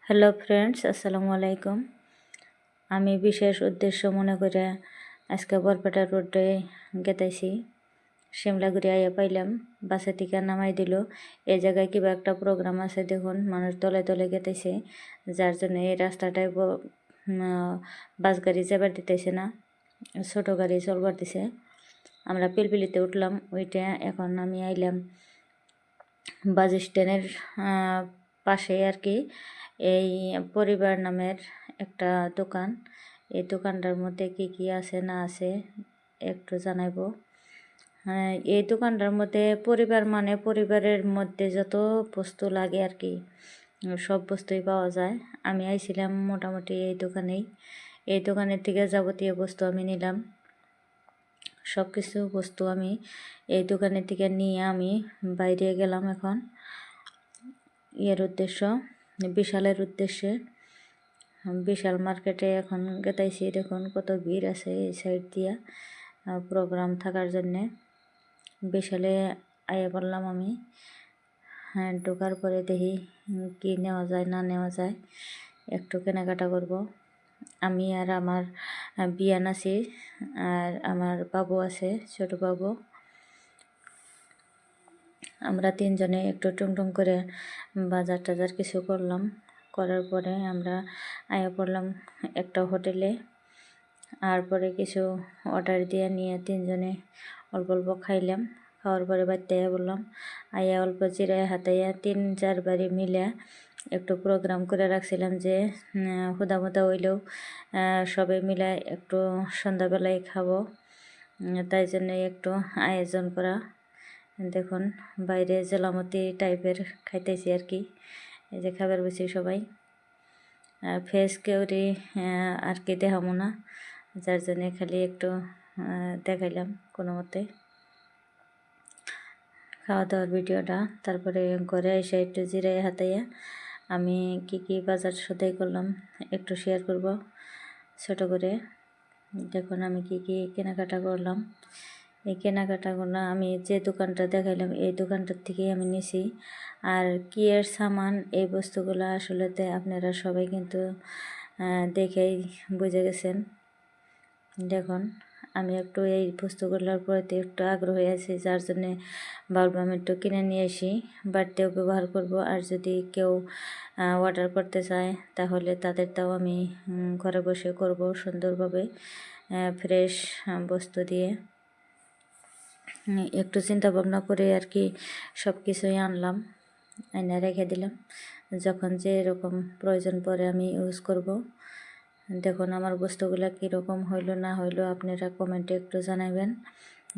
Hello friends, আসসালামু আলাইকুম। আমি বিশেষ উদ্দেশ্য মনে করে আজকে বরপেটা রোডে গেতাইছি। শিমলাগুড়ি আইয়া পাইলাম, বাসে থেকে নামাই দিল। এই জায়গায় কিবা একটা প্রোগ্রাম আছে, দেখুন মানুষ তলে তলে গেতেছে, যার জন্য এই রাস্তাটায় বাস গাড়ি যাবার দিতেছে না, ছোট গাড়ি চলবার দিছে। আমরা পিলপিলিতে উঠলাম, ওইটা এখন আমি আইলাম বাস স্ট্যান্ডের পাশে আর কি। এই পরিবার নামের একটা দোকান, এই দোকানটার মধ্যে কি কি আছে না আছে একটু জানাইবো। এই দোকানটার মধ্যে পরিবার মানে পরিবারের মধ্যে যত বস্তু লাগে আর কি, সব বস্তুই পাওয়া যায়। আমি আইছিলাম মোটামুটি এই দোকানের থেকে যাবতীয় বস্তু আমি নিলাম। সব কিছু বস্তু আমি এই দোকানের থেকে নিয়ে আমি বাইরে গেলাম এখন বিশালের উদ্দেশ্যে। বিশাল মার্কেটে এখন গেতাইছি, দেখুন কত ভিড় আছে এই সাইড দিয়া প্রোগ্রাম থাকার জন্যে। বিশালে আইয়া পড়লাম আমি। ঢোকার পরে দেখি কি নেওয়া যায় না নেওয়া যায়, একটু কেনাকাটা করব। আমি আর আমার বিয়ান আছি, আর আমার বাবু আছে, ছোট বাবু। আমরা তিনজনে একটু টুংটুং করে বাজার টাজার কিছু করলাম। করার পরে আমরা আয়া পড়লাম একটা হোটেলে। আর পরে কিছু অর্ডার দিয়ে নিয়ে তিনজনে অল্প অল্প খাইলাম। খাওয়ার পরে বাড়িতে বললাম, আয়া অল্প জিরায় হাতাইয়া 3-4 বাড়ি মিলে একটু প্রোগ্রাম করে রাখছিলাম যে হুদামুদা হইলেও সবাই মিলে একটু সন্ধ্যাবেলায় খাবো, তাই জন্য একটু আয়োজন করা। দেখুন বাইরে জেলামতি টাইপের খাইতেছি আর কি। এই যে খাবার বসে সবাই, ফেস কেউরি আর কি দেখাবো না, যার জন্যে খালি একটু দেখাইলাম কোনো মতে খাওয়া দাওয়ার ভিডিওটা। তারপরে ঘরে এসে একটু জিরাই হাতাইয়া আমি কি কি বাজার সদাই করলাম একটু শেয়ার করব ছোট করে। দেখুন আমি কি কি কেনাকাটা করলাম। এই কেনাকাটাগুলো আমি যে দোকানটা দেখাইলাম এই দোকানটার থেকেই আমি নিছি। আর কি এর সামান এই বস্তুগুলো আসলেতে আপনারা সবাই কিন্তু দেখেই বুঝে গেছেন। দেখুন আমি একটু এই বস্তুগুলোর প্রতি একটু আগ্রহী আছি, যার জন্যে ভাবলাম একটু কিনে নিয়ে আসি, বাড়িতেও ব্যবহার করব। আর যদি কেউ অর্ডার করতে চায় তাহলে তাদেরটাও আমি ঘরে বসে করব সুন্দরভাবে, ফ্রেশ বস্তু দিয়ে। একটু চিন্তা ভাবনা করে আর কি সব কিছুই আনলাম, এনে রেখে দিলাম, যখন যে এরকম প্রয়োজন পড়ে আমি ইউজ করব। দেখুন আমার বস্তুগুলো কীরকম হইলো না হইলো আপনারা কমেন্টে একটু জানাবেন।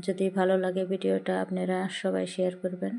যদি ভালো লাগে ভিডিওটা আপনারা সবাই শেয়ার করবেন।